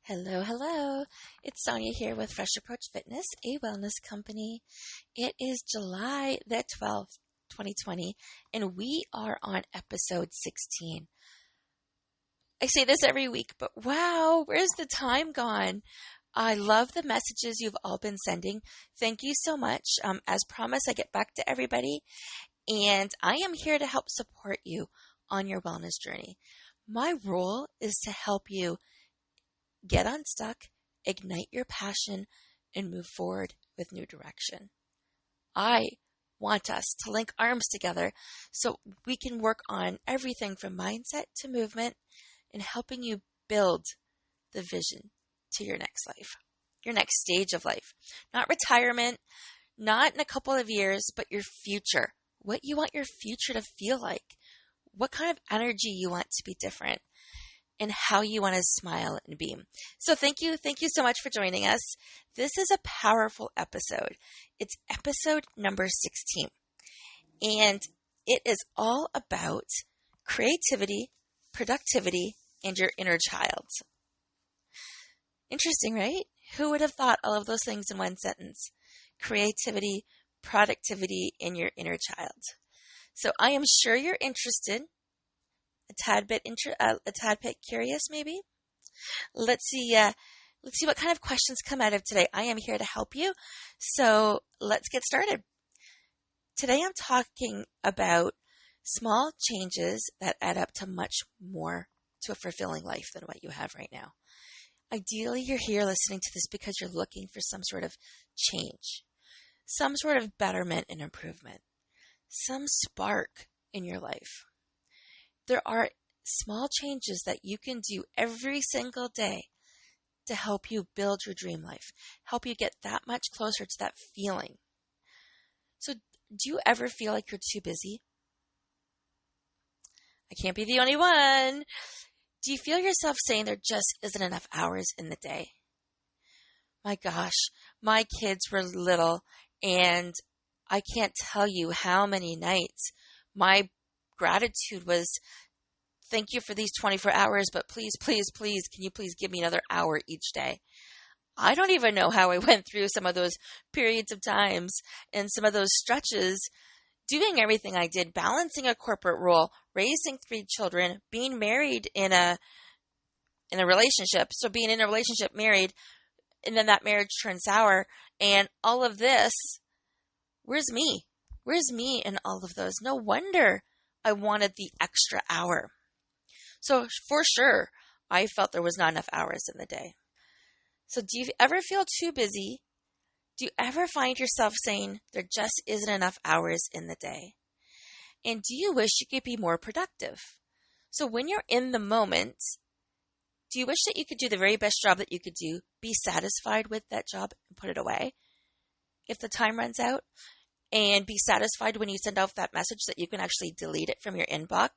Hello, hello. It's Sonia here with Fresh Approach Fitness, a wellness company. It is July the 12th, 2020, and we are on episode 16. I say this every week, but wow, where's the time gone? I love the messages you've all been sending. Thank you so much. As promised, I get back to everybody, and I am here to help support you on your wellness journey. My role is to help you get unstuck, ignite your passion, and move forward with new direction. I want us to link arms together so we can work on everything from mindset to movement and helping you build the vision to your next life, your next stage of life. Not retirement, not in a couple of years, but your future. What you want your future to feel like. What kind of energy you want to be different. And how you want to smile and beam. So thank you so much for joining us. This is a powerful episode. It's episode number 16. And it is all about creativity, productivity, and your inner child. Interesting, right? Who would have thought all of those things in one sentence? Creativity, productivity, and your inner child. So I am sure you're interested. A tad bit curious, maybe. Let's see what kind of questions come out of today. I am here to help you, so let's get started. Today I'm talking about small changes that add up to much more to a fulfilling life than what you have right now. Ideally, you're here listening to this because you're looking for some sort of change, some sort of betterment and improvement, some spark in your life. There are small changes that you can do every single day to help you build your dream life, help you get that much closer to that feeling. So do you ever feel like you're too busy? I can't be the only one. Do you feel yourself saying there just isn't enough hours in the day? My gosh, my kids were little, and I can't tell you how many nights my gratitude was, thank you for these 24 hours, but please, can you please give me another hour each day? I don't even know how I went through some of those periods of times and some of those stretches, doing everything I did, balancing a corporate role, raising 3 children, being married in a relationship. So being in a relationship, married, and then that marriage turned sour, and all of this. Where's me? Where's me in all of those? No wonder I wanted the extra hour. So for sure, I felt there was not enough hours in the day. So do you ever feel too busy? Do you ever find yourself saying there just isn't enough hours in the day? And do you wish you could be more productive? So when you're in the moment, do you wish that you could do the very best job that you could do, be satisfied with that job and put it away if the time runs out? And be satisfied when you send out that message that you can actually delete it from your inbox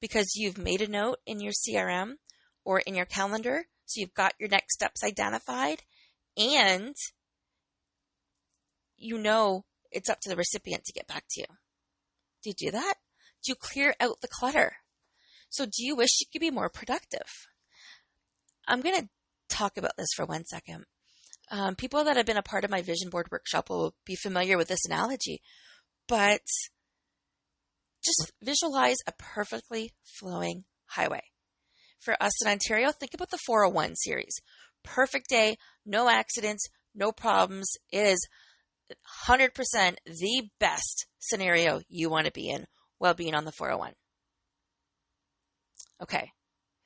because you've made a note in your CRM or in your calendar, so you've got your next steps identified, and you know it's up to the recipient to get back to you. Do you do that? Do you clear out the clutter? So do you wish you could be more productive? I'm going to talk about this for 1 second. People that have been a part of my vision board workshop will be familiar with this analogy, but just visualize a perfectly flowing highway. For us in Ontario, think about the 401 series. Perfect day, no accidents, no problems. It is 100% the best scenario you want to be in while being on the 401. Okay,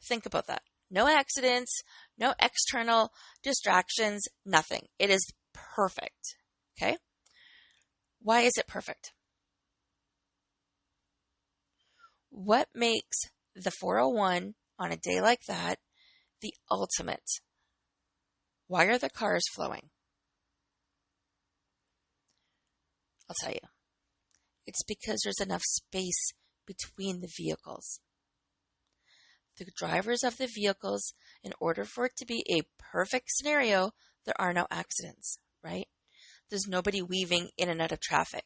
think about that. No accidents, no external distractions, nothing. It is perfect. Okay? Why is it perfect? What makes the 401 on a day like that the ultimate? Why are the cars flowing? I'll tell you. It's because there's enough space between the vehicles. The drivers of the vehicles, in order for it to be a perfect scenario, there are no accidents, right? There's nobody weaving in and out of traffic,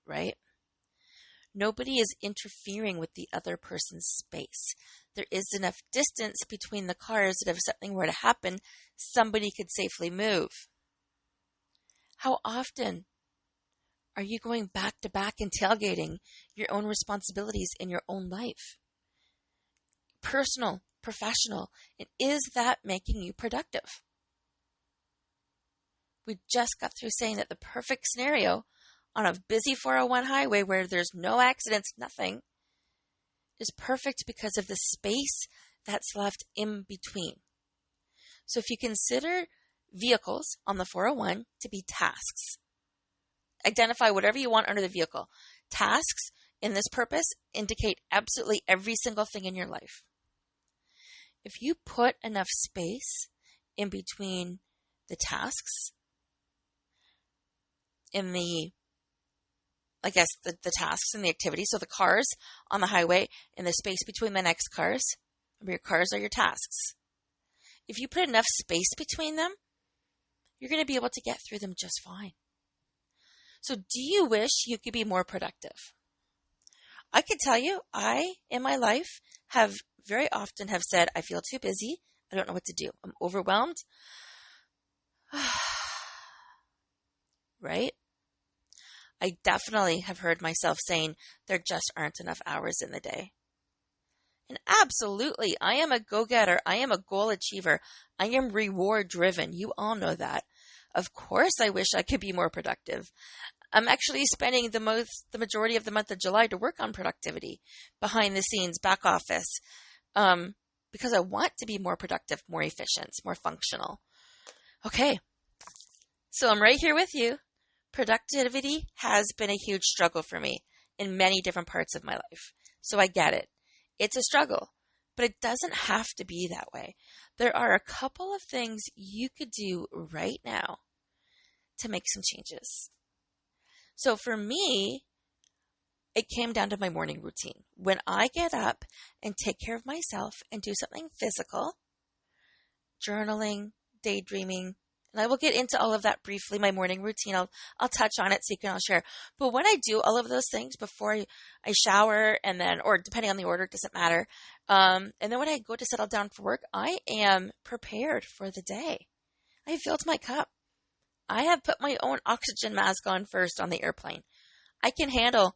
right? Nobody is interfering with the other person's space. there is enough distance between the cars that if something were to happen, somebody could safely move. How often are you going back to back and tailgating your own responsibilities in your own life? Personal, professional, and is that making you productive? We just got through saying that the perfect scenario on a busy 401 highway where there's no accidents, nothing, is perfect because of the space that's left in between. So if you consider vehicles on the 401 to be tasks, identify whatever you want under the vehicle. Tasks in this purpose indicate absolutely every single thing in your life. If you put enough space in between the tasks, in the tasks and the activities, so the cars on the highway and the space between the next cars, your cars are your tasks. If you put enough space between them, you're going to be able to get through them just fine. So do you wish you could be more productive? I could tell you, I, in my life, have very often have said, I feel too busy. I don't know what to do. I'm overwhelmed. Right? I definitely have heard myself saying there just aren't enough hours in the day. And absolutely, I am a go-getter. I am a goal achiever. I am reward driven. You all know that. Of course, I wish I could be more productive. I'm actually spending the majority of the month of July to work on productivity, behind the scenes, back office, because I want to be more productive, more efficient, more functional. Okay, so I'm right here with you. Productivity has been a huge struggle for me in many different parts of my life. So I get it. It's a struggle, but it doesn't have to be that way. There are a couple of things you could do right now to make some changes. So for me, it came down to my morning routine. When I get up and take care of myself and do something physical, journaling, daydreaming, and I will get into all of that briefly, my morning routine. I'll touch on it so you can all share. But when I do all of those things before I shower and then, or depending on the order, it doesn't matter. And then when I go to settle down for work, I am prepared for the day. I have filled my cup. I have put my own oxygen mask on first on the airplane. I can handle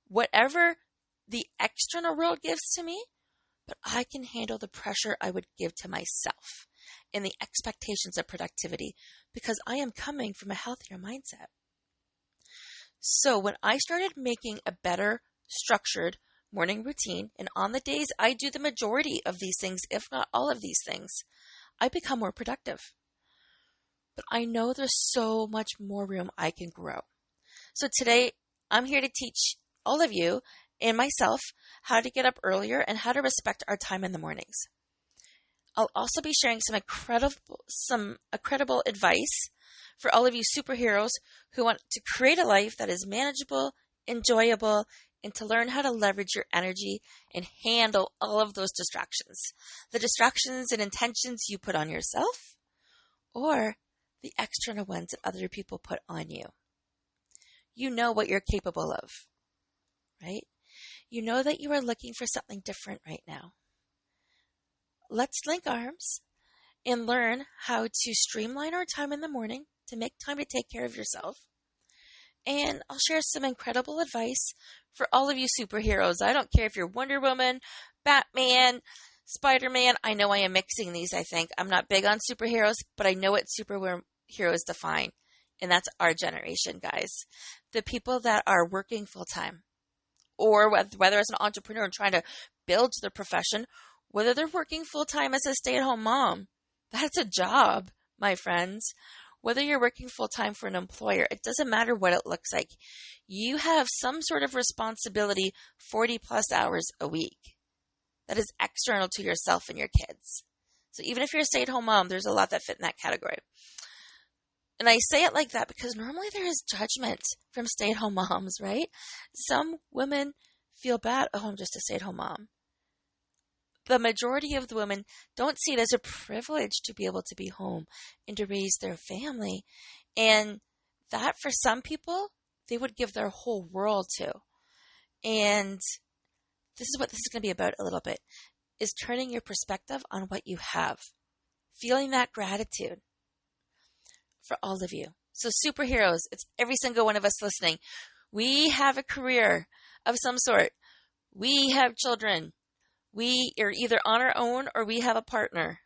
whatever the external world gives to me, but I can handle the pressure I would give to myself and the expectations of productivity because I am coming from a healthier mindset. So when I started making a better structured morning routine, and on the days I do the majority of these things, if not all of these things, I become more productive. But I know there's so much more room I can grow. So today I'm here to teach all of you and myself how to get up earlier and how to respect our time in the mornings. I'll also be sharing some incredible advice for all of you superheroes who want to create a life that is manageable, enjoyable, and to learn how to leverage your energy and handle all of those distractions. The distractions and intentions you put on yourself or the external ones that other people put on you. You know what you're capable of, right? You know that you are looking for something different right now. Let's link arms and learn how to streamline our time in the morning to make time to take care of yourself. And I'll share some incredible advice for all of you superheroes. I don't care if you're Wonder Woman, Batman, Spider-Man. I know I am mixing these, I think. I'm not big on superheroes, but I know what superheroes define. And that's our generation, guys. The people that are working full-time, or whether as an entrepreneur and trying to build their profession, whether they're working full-time as a stay-at-home mom. That's a job, my friends. Whether you're working full-time for an employer, it doesn't matter what it looks like. You have some sort of responsibility 40 plus hours a week that is external to yourself and your kids. So even if you're a stay-at-home mom, there's a lot that fit in that category. And I say it like that because normally there is judgment from stay-at-home moms, right? Some women feel bad, oh, I'm just a stay-at-home mom. The majority of the women don't see it as a privilege to be able to be home and to raise their family. And that for some people, they would give their whole world to. And this is what this is going to be about a little bit, is turning your perspective on what you have, feeling that gratitude for all of you. So superheroes, it's every single one of us listening. We have a career of some sort. We have children. We are either on our own or we have a partner.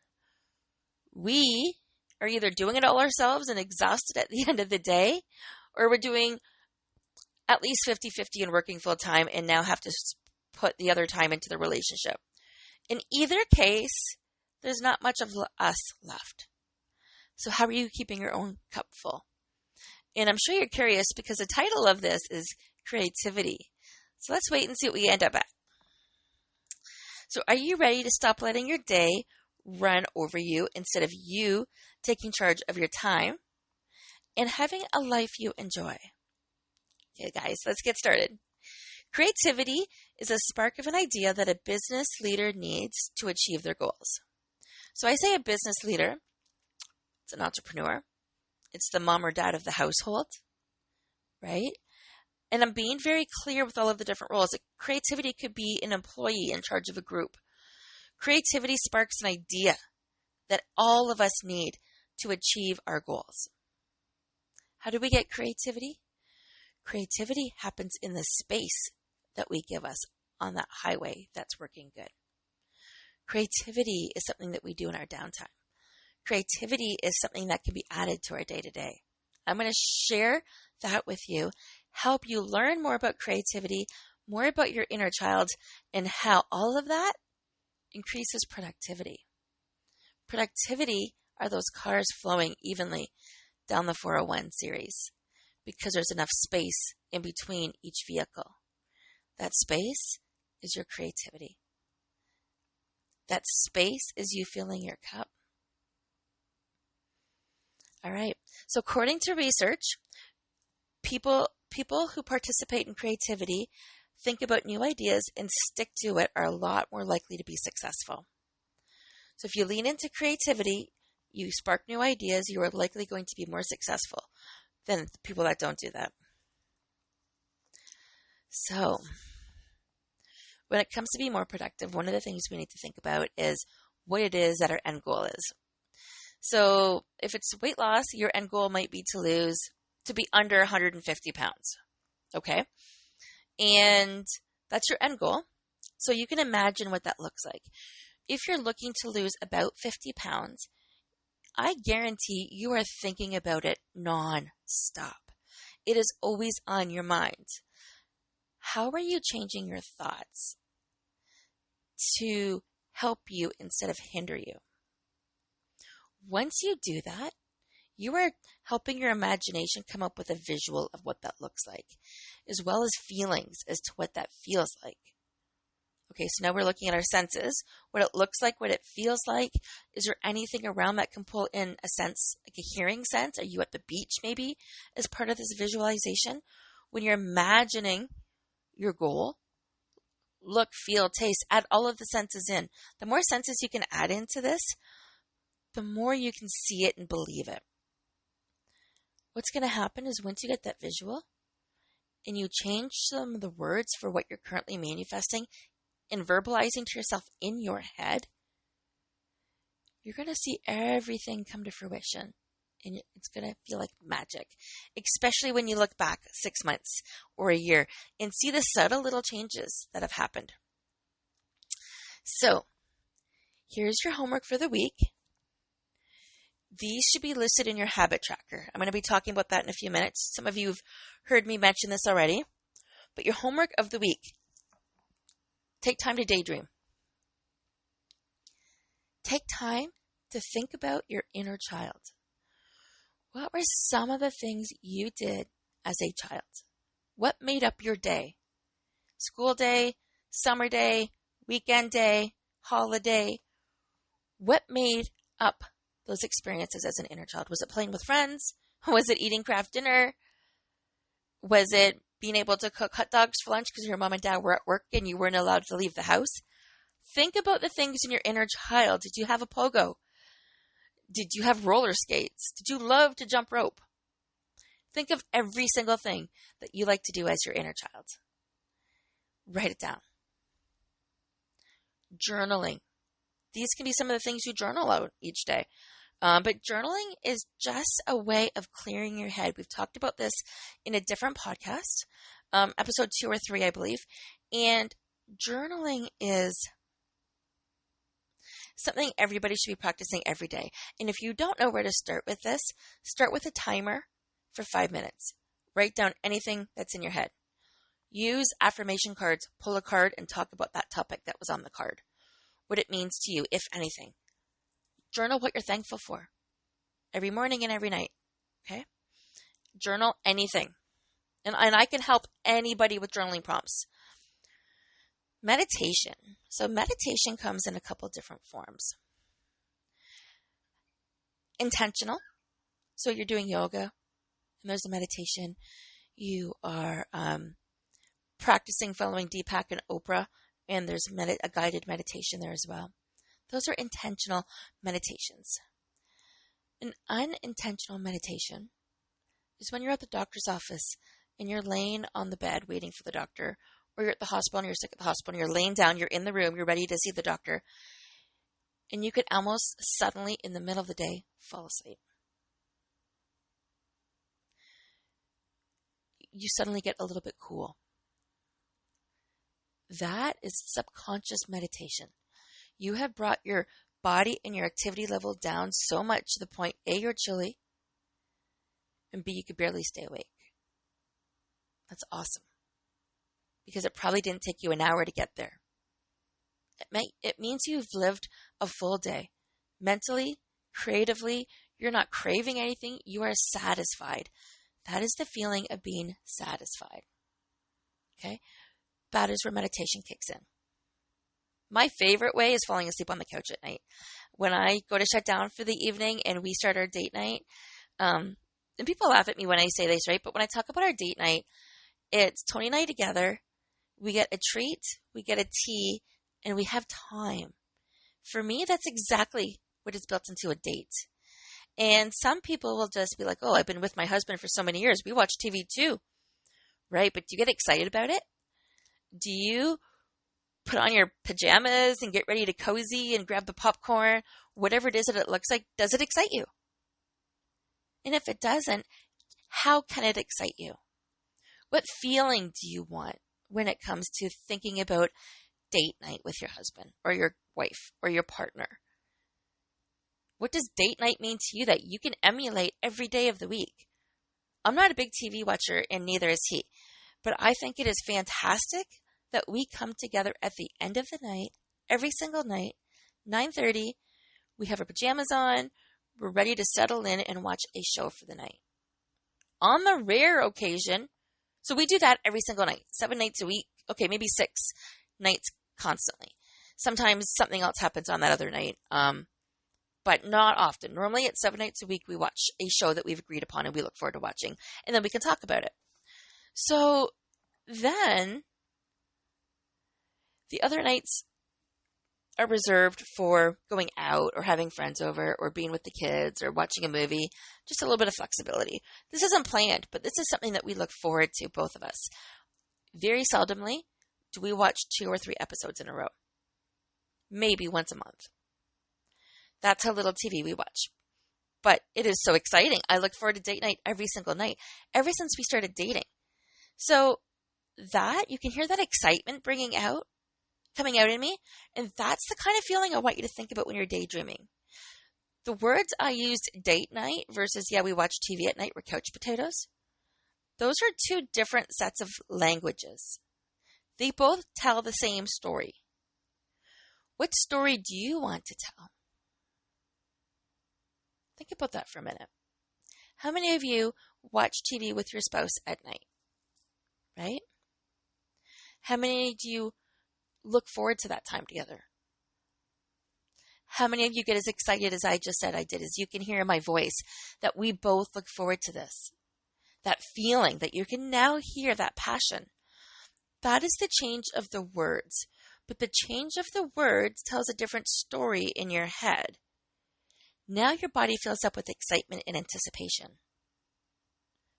We are either doing it all ourselves and exhausted at the end of the day, or we're doing at least 50-50 and working full time and now have to put the other time into the relationship. In either case, there's not much of us left. So how are you keeping your own cup full? And I'm sure you're curious because the title of this is creativity. So let's wait and see what we end up at. So are you ready to stop letting your day run over you instead of you taking charge of your time and having a life you enjoy? Okay, guys, let's get started. Creativity is a spark of an idea that a business leader needs to achieve their goals. So I say a business leader, it's an entrepreneur, it's the mom or dad of the household, right? And I'm being very clear with all of the different roles. Creativity could be an employee in charge of a group. Creativity sparks an idea that all of us need to achieve our goals. How do we get creativity? Creativity happens in the space that we give us on that highway that's working good. Creativity is something that we do in our downtime. Creativity is something that can be added to our day-to-day. I'm going to share that with you, help you learn more about creativity, more about your inner child, and how all of that increases productivity. Productivity are those cars flowing evenly down the 401 series because there's enough space in between each vehicle. That space is your creativity. That space is you filling your cup. All right. So according to research, people who participate in creativity, think about new ideas and stick to it are a lot more likely to be successful. So if you lean into creativity, you spark new ideas, you are likely going to be more successful than the people that don't do that. So when it comes to being more productive, one of the things we need to think about is what it is that our end goal is. So if it's weight loss, your end goal might be to be under 150 pounds. Okay? And that's your end goal. So you can imagine what that looks like. If you're looking to lose about 50 pounds, I guarantee you are thinking about it non-stop. It is always on your mind. How are you changing your thoughts to help you instead of hinder you? Once you do that, you are helping your imagination come up with a visual of what that looks like, as well as feelings as to what that feels like. Okay, so now we're looking at our senses, what it looks like, what it feels like. Is there anything around that can pull in a sense, like a hearing sense? Are you at the beach maybe as part of this visualization? When you're imagining your goal, look, feel, taste, add all of the senses in. The more senses you can add into this, the more you can see it and believe it. What's going to happen is once you get that visual and you change some of the words for what you're currently manifesting and verbalizing to yourself in your head, you're going to see everything come to fruition. And it's going to feel like magic, especially when you look back 6 months or a year and see the subtle little changes that have happened. So here's your homework for the week. These should be listed in your habit tracker. I'm going to be talking about that in a few minutes. Some of you have heard me mention this already. But your homework of the week, take time to daydream. Take time to think about your inner child. What were some of the things you did as a child? What made up your day? School day, summer day, weekend day, holiday. What made up those experiences as an inner child? Was it playing with friends? Was it eating craft dinner? Was it being able to cook hot dogs for lunch because your mom and dad were at work and you weren't allowed to leave the house? Think about the things in your inner child. Did you have a pogo? Did you have roller skates? Did you love to jump rope? Think of every single thing that you like to do as your inner child. Write it down. Journaling. these can be some of the things you journal out each day. But journaling is just a way of clearing your head. We've talked about this in a different podcast, episode 2 or 3, I believe. And journaling is something everybody should be practicing every day. And if you don't know where to start with this, start with a timer for 5 minutes. Write down anything that's in your head. Use affirmation cards, pull a card, and talk about that topic that was on the card. What it means to you, if anything. Journal what you're thankful for every morning and every night. Okay? Journal anything. And I can help anybody with journaling prompts. Meditation. So meditation comes in a couple different forms. Intentional. So you're doing yoga, and there's a meditation. You are practicing following Deepak and Oprah, and there's a guided meditation there as well. Those are intentional meditations. An unintentional meditation is when you're at the doctor's office and you're laying on the bed waiting for the doctor, or you're at the hospital and you're sick at the hospital and you're laying down, you're in the room, you're ready to see the doctor, and you could almost suddenly, in the middle of the day, fall asleep. You suddenly get a little bit cool. That is subconscious meditation. You have brought your body and your activity level down so much to the point, A, you're chilly, and B, you could barely stay awake. That's awesome. Because it probably didn't take you an hour to get there. It means you've lived a full day. Mentally, creatively, you're not craving anything. You are satisfied. That is the feeling of being satisfied. Okay? That is where meditation kicks in. My favorite way is falling asleep on the couch at night. When I go to shut down for the evening and we start our date night, and people laugh at me when I say this, right? But when I talk about our date night, it's Tony and I together. We get a treat, we get a tea, and we have time. For me, that's exactly what is built into a date. And some people will just be like, oh, I've been with my husband for so many years. We watch TV too, right? But do you get excited about it? Do you put on your pajamas and get ready to cozy and grab the popcorn, whatever it is that it looks like? Does it excite you? And if it doesn't, how can it excite you? What feeling do you want when it comes to thinking about date night with your husband or your wife or your partner? What does date night mean to you that you can emulate every day of the week? I'm not a big TV watcher, and neither is he. But I think it is fantastic that we come together at the end of the night, every single night, 9:30. We have our pajamas on. We're ready to settle in and watch a show for the night. On the rare occasion, so we do that every single night, 7 nights a week. Okay, maybe 6 nights constantly. Sometimes something else happens on that other night, but not often. Normally it's 7 nights a week we watch a show that we've agreed upon and we look forward to watching, and then we can talk about it. So then the other nights are reserved for going out or having friends over or being with the kids or watching a movie, just a little bit of flexibility. This isn't planned, but this is something that we look forward to, both of us. Very seldomly do we watch 2 or 3 episodes in a row. Maybe once a month. That's how little TV we watch. But it is so exciting. I look forward to date night every single night, ever since we started dating. So that, you can hear that excitement coming out in me, and that's the kind of feeling I want you to think about when you're daydreaming. The words I used, date night versus, we watch TV at night, were couch potatoes. Those are 2 different sets of languages. They both tell the same story. What story do you want to tell? Think about that for a minute. How many of you watch TV with your spouse at night? Right? How many do you look forward to that time together? How many of you get as excited as I just said I did, as you can hear in my voice, that we both look forward to this? That feeling that you can now hear, that passion. That is the change of the words. But the change of the words tells a different story in your head. Now your body fills up with excitement and anticipation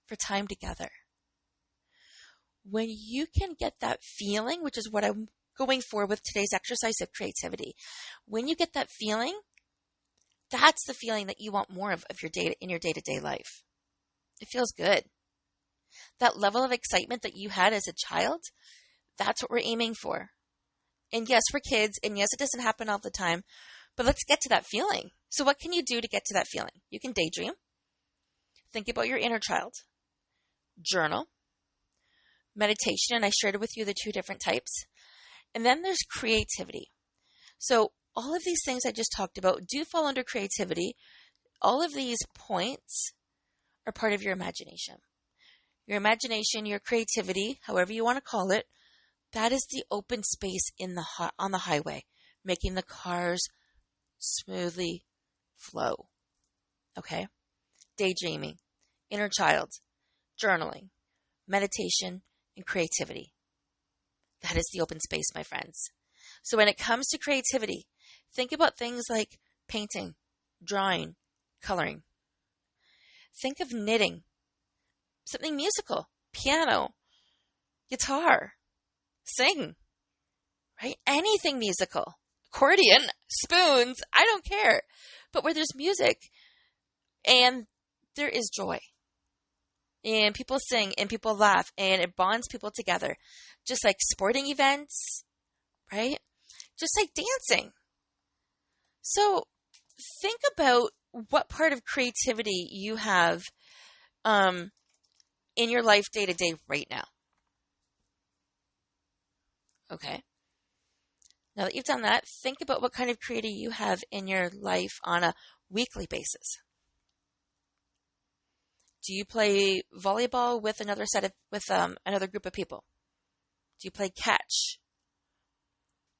for time together. When you can get that feeling, which is what I'm going forward with today's exercise of creativity. When you get that feeling, that's the feeling that you want more of your day in your day-to-day life. It feels good. That level of excitement that you had as a child, that's what we're aiming for. And yes, for kids, and yes, it doesn't happen all the time, but let's get to that feeling. So what can you do to get to that feeling? You can daydream. Think about your inner child. Journal. Meditation, and I shared with you the 2 different types. And then there's creativity. So all of these things I just talked about do fall under creativity. All of these points are part of your imagination. Your imagination, your creativity, however you want to call it, that is the open space on the highway, making the cars smoothly flow. Okay? Daydreaming, inner child, journaling, meditation, and creativity. That is the open space, my friends. So when it comes to creativity, think about things like painting, drawing, coloring. Think of knitting, something musical, piano, guitar, sing, right? Anything musical, accordion, spoons, I don't care. But where there's music and there is joy and people sing and people laugh and it bonds people together, just like sporting events, right? Just like dancing. So think about what part of creativity you have in your life day to day right now. Okay. Now that you've done that, think about what kind of creativity you have in your life on a weekly basis. Do you play volleyball with another another group of people? Do you play catch?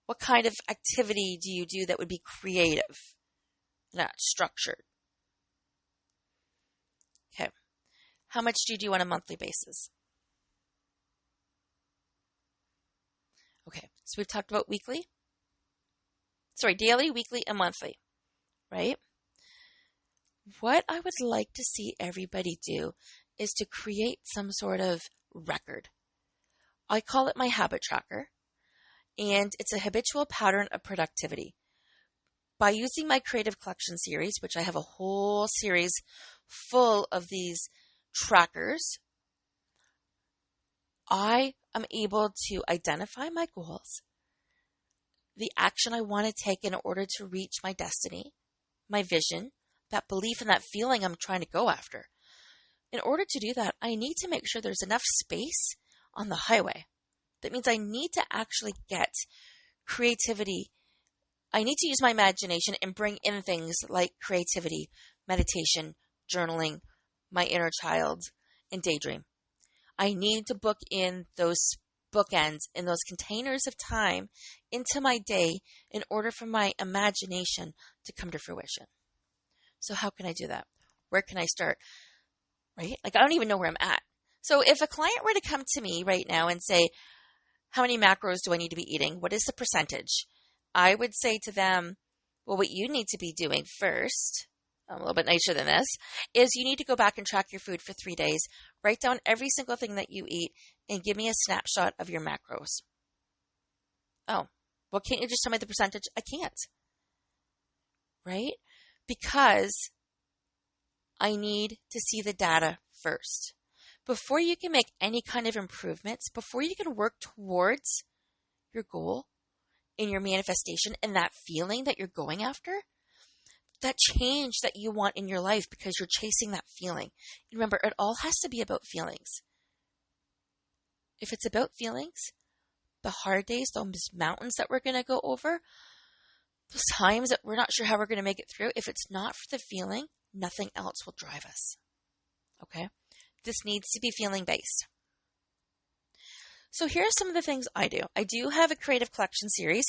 What kind of activity do you do that would be creative, not structured? Okay. How much do you do on a monthly basis? Okay. So we've talked about daily, weekly, and monthly, right? What I would like to see everybody do is to create some sort of record. I call it my habit tracker, and it's a habitual pattern of productivity. By using my Creative Collection series, which I have a whole series full of these trackers, I am able to identify my goals, the action I want to take in order to reach my destiny, my vision, that belief and that feeling I'm trying to go after. In order to do that, I need to make sure there's enough space on the highway. That means I need to actually get creativity. I need to use my imagination and bring in things like creativity, meditation, journaling, my inner child, and daydream. I need to book in those bookends in those containers of time into my day in order for my imagination to come to fruition. So how can I do that? Where can I start? Right? Like, I don't even know where I'm at. So if a client were to come to me right now and say, how many macros do I need to be eating? What is the percentage? I would say to them, well, what you need to be doing first, I'm a little bit nicer than this, is you need to go back and track your food for 3 days, write down every single thing that you eat, and give me a snapshot of your macros. Oh, well, can't you just tell me the percentage? I can't. Right? Because I need to see the data first. Before you can make any kind of improvements, before you can work towards your goal in your manifestation and that feeling that you're going after, that change that you want in your life because you're chasing that feeling. And remember, it all has to be about feelings. If it's about feelings, the hard days, those mountains that we're going to go over, those times that we're not sure how we're going to make it through, if it's not for the feeling, nothing else will drive us. Okay? This needs to be feeling based. So here are some of the things I do. I do have a Creative Collection series.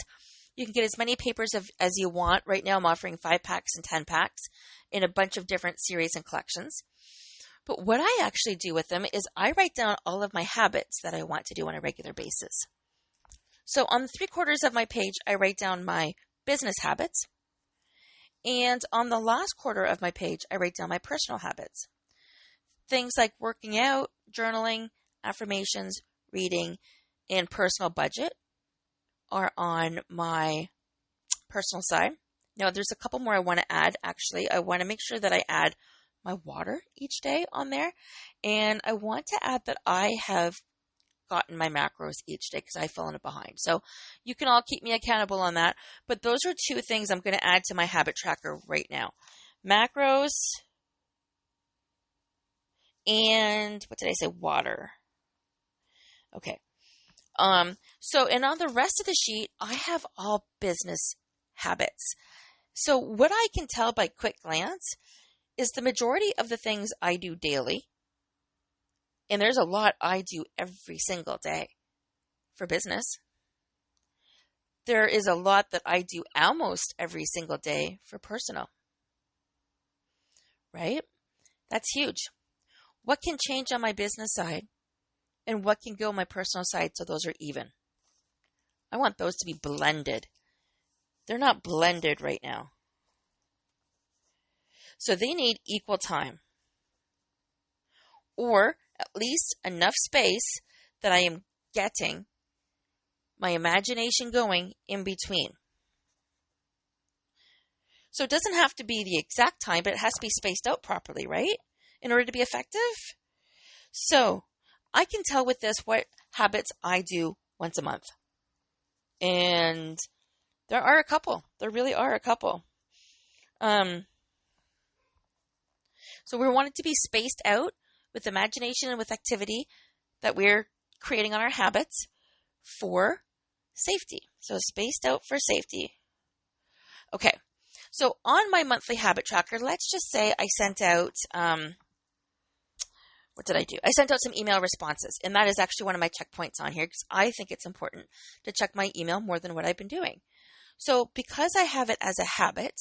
You can get as many papers as you want. Right now I'm offering 5 packs and 10 packs in a bunch of different series and collections. But what I actually do with them is I write down all of my habits that I want to do on a regular basis. So on 3/4 of my page, I write down my business habits. And on the last quarter of my page, I write down my personal habits. Things like working out, journaling, affirmations, reading, and personal budget. are on my personal side. Now, there's a couple more I want to add, actually. I want to make sure that I add my water each day on there. And I want to add that I have gotten my macros each day because I've fallen behind. So you can all keep me accountable on that. But those are two things I'm going to add to my habit tracker right now. Macros and what did I say? Water. Okay. And on the rest of the sheet, I have all business habits. So what I can tell by quick glance is the majority of the things I do daily, and there's a lot I do every single day for business. There is a lot that I do almost every single day for personal, right? That's huge. What can change on my business side and what can go on my personal side so those are even? I want those to be blended. They're not blended right now. So they need equal time, or at least enough space that I am getting my imagination going in between. So it doesn't have to be the exact time, but it has to be spaced out properly, right? In order to be effective. So I can tell with this what habits I do once a month. And there are a couple. There really are a couple. So we want it to be spaced out with imagination and with activity that we're creating on our habits for safety. So spaced out for safety. Okay. So on my monthly habit tracker, let's just say I sent out, what did I do? I sent out some email responses, and that is actually one of my checkpoints on here because I think it's important to check my email more than what I've been doing. So because I have it as a habit,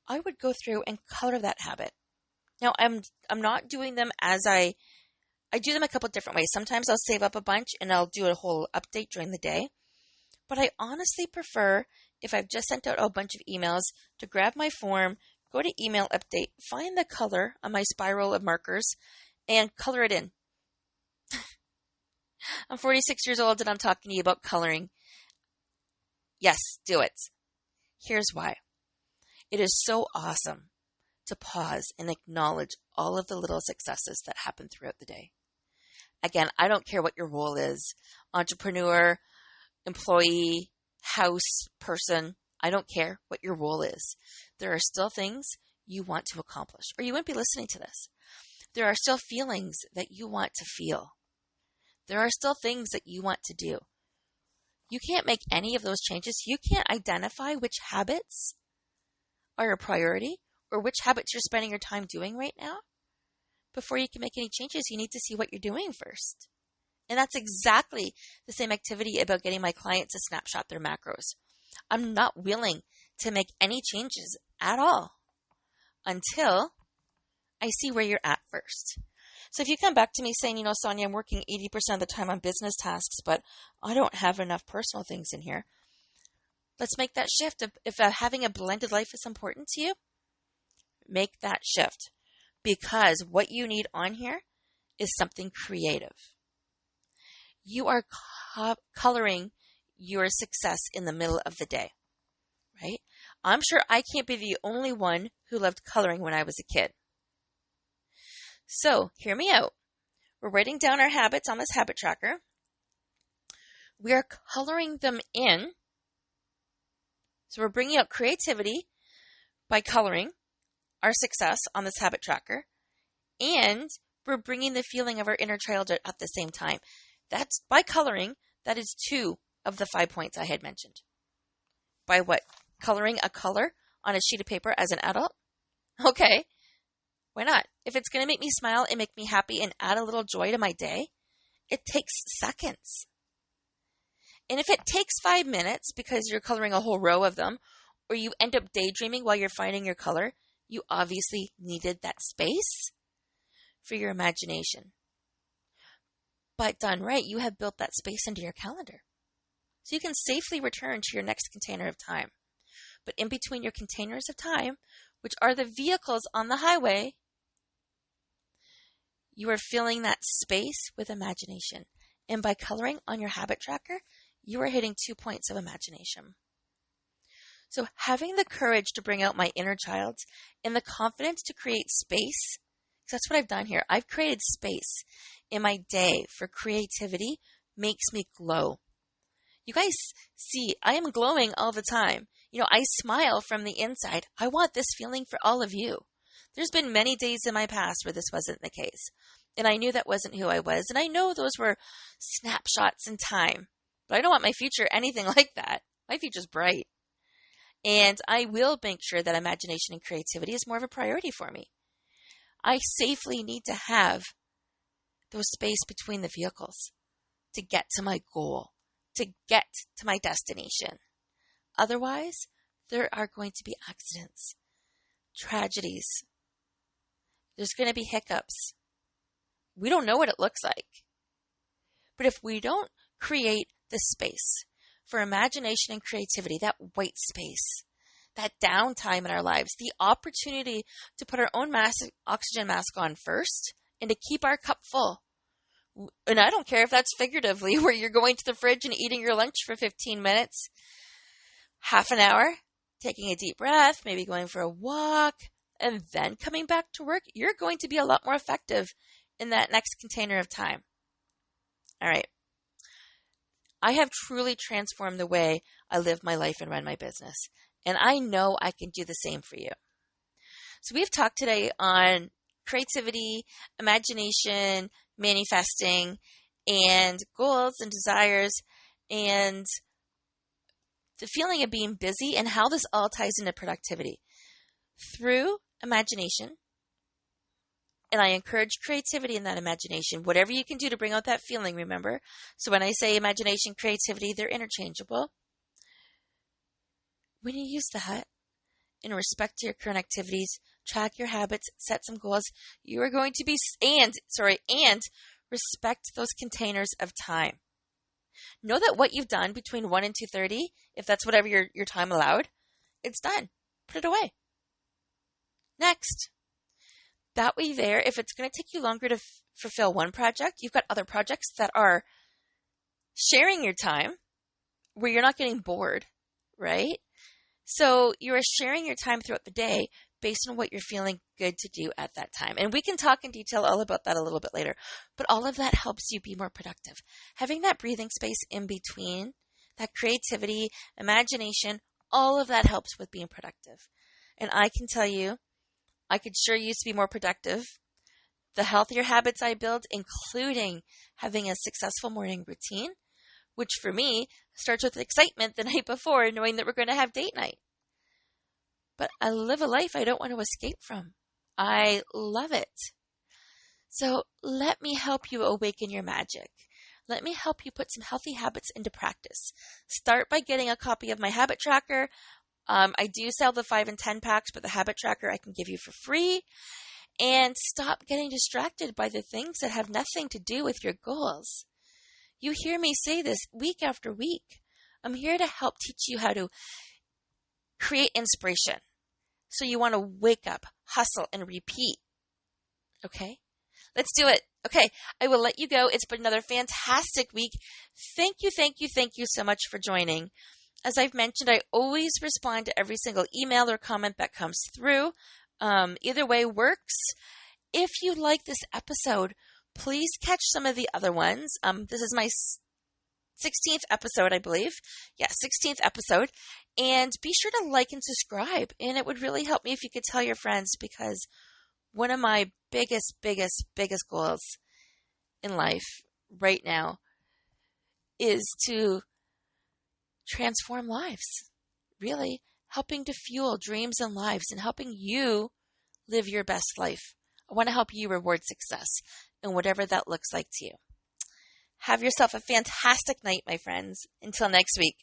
I would go through and color that habit. Now, I'm not doing them as I do them a couple different ways. Sometimes I'll save up a bunch and I'll do a whole update during the day. But I honestly prefer, if I've just sent out a bunch of emails, to grab my form, go to email update, find the color on my spiral of markers, and color it in. I'm 46 years old and I'm talking to you about coloring. Yes, do it. Here's why. It is so awesome to pause and acknowledge all of the little successes that happen throughout the day. Again, I don't care what your role is, entrepreneur, employee, house person. I don't care what your role is. There are still things you want to accomplish, or you wouldn't be listening to this. There are still feelings that you want to feel. There are still things that you want to do. You can't make any of those changes. You can't identify which habits are a priority or which habits you're spending your time doing right now. Before you can make any changes, you need to see what you're doing first. And that's exactly the same activity about getting my clients to snapshot their macros. I'm not willing to make any changes at all until I see where you're at first. So if you come back to me saying, Sonia, I'm working 80% of the time on business tasks, but I don't have enough personal things in here. Let's make that shift. If having a blended life is important to you, make that shift. Because what you need on here is something creative. You are coloring your success in the middle of the day, right? I'm sure I can't be the only one who loved coloring when I was a kid. So, hear me out. We're writing down our habits on this habit tracker. We are coloring them in. So, we're bringing out creativity by coloring our success on this habit tracker. And we're bringing the feeling of our inner child at the same time. That's by coloring. That is 2 of the 5 points I had mentioned. By what? Coloring a color on a sheet of paper as an adult? Okay. Why not? If it's going to make me smile and make me happy and add a little joy to my day, it takes seconds. And if it takes 5 minutes because you're coloring a whole row of them, or you end up daydreaming while you're finding your color, you obviously needed that space for your imagination. But done right, you have built that space into your calendar. So you can safely return to your next container of time. But in between your containers of time, which are the vehicles on the highway, you are filling that space with imagination. And by coloring on your habit tracker, you are hitting 2 points of imagination. So having the courage to bring out my inner child and the confidence to create space, because that's what I've done here. I've created space in my day for creativity, makes me glow. You guys see, I am glowing all the time. I smile from the inside. I want this feeling for all of you. There's been many days in my past where this wasn't the case. And I knew that wasn't who I was. And I know those were snapshots in time. But I don't want my future anything like that. My future's bright. And I will make sure that imagination and creativity is more of a priority for me. I safely need to have those space between the vehicles to get to my goal, to get to my destination. Otherwise, there are going to be accidents, tragedies. There's going to be hiccups. We don't know what it looks like. But if we don't create the space for imagination and creativity, that white space, that downtime in our lives, the opportunity to put our own oxygen mask on first and to keep our cup full. And I don't care if that's figuratively, where you're going to the fridge and eating your lunch for 15 minutes, half an hour, taking a deep breath, maybe going for a walk, and then coming back to work. You're going to be a lot more effective in that next container of time. All right. I have truly transformed the way I live my life and run my business. And I know I can do the same for you. So we've talked today on creativity, imagination, manifesting, and goals and desires, and the feeling of being busy and how this all ties into productivity. Through imagination, and I encourage creativity in that imagination. Whatever you can do to bring out that feeling, remember? So when I say imagination, creativity, they're interchangeable. When you use that in respect to your current activities, track your habits, set some goals, you are going to be, and respect those containers of time. Know that what you've done between 1 and 2:30, if that's whatever your time allowed, it's done. Put it away. Next. That way there, if it's going to take you longer to fulfill one project, you've got other projects that are sharing your time where you're not getting bored, right? So you are sharing your time throughout the day based on what you're feeling good to do at that time. And we can talk in detail all about that a little bit later. But all of that helps you be more productive. Having that breathing space in between, that creativity, imagination, all of that helps with being productive. And I can tell you, I could sure use to be more productive. The healthier habits I build, including having a successful morning routine, which for me starts with excitement the night before, knowing that we're going to have date night. But I live a life I don't want to escape from. I love it. So let me help you awaken your magic. Let me help you put some healthy habits into practice. Start by getting a copy of my habit tracker. I do sell the 5 and 10 packs, but the habit tracker I can give you for free. And stop getting distracted by the things that have nothing to do with your goals. You hear me say this week after week. I'm here to help teach you how to create inspiration. So you want to wake up, hustle, and repeat. Okay? Let's do it. Okay, I will let you go. It's been another fantastic week. Thank you so much for joining. As I've mentioned, I always respond to every single email or comment that comes through. Either way works. If you like this episode, please catch some of the other ones. This is my 16th episode, I believe. Yeah, 16th episode. And be sure to like and subscribe. And it would really help me if you could tell your friends, because one of my biggest goals in life right now is to transform lives. Really helping to fuel dreams and lives and helping you live your best life. I want to help you reward success and whatever that looks like to you. Have yourself a fantastic night, my friends. Until next week.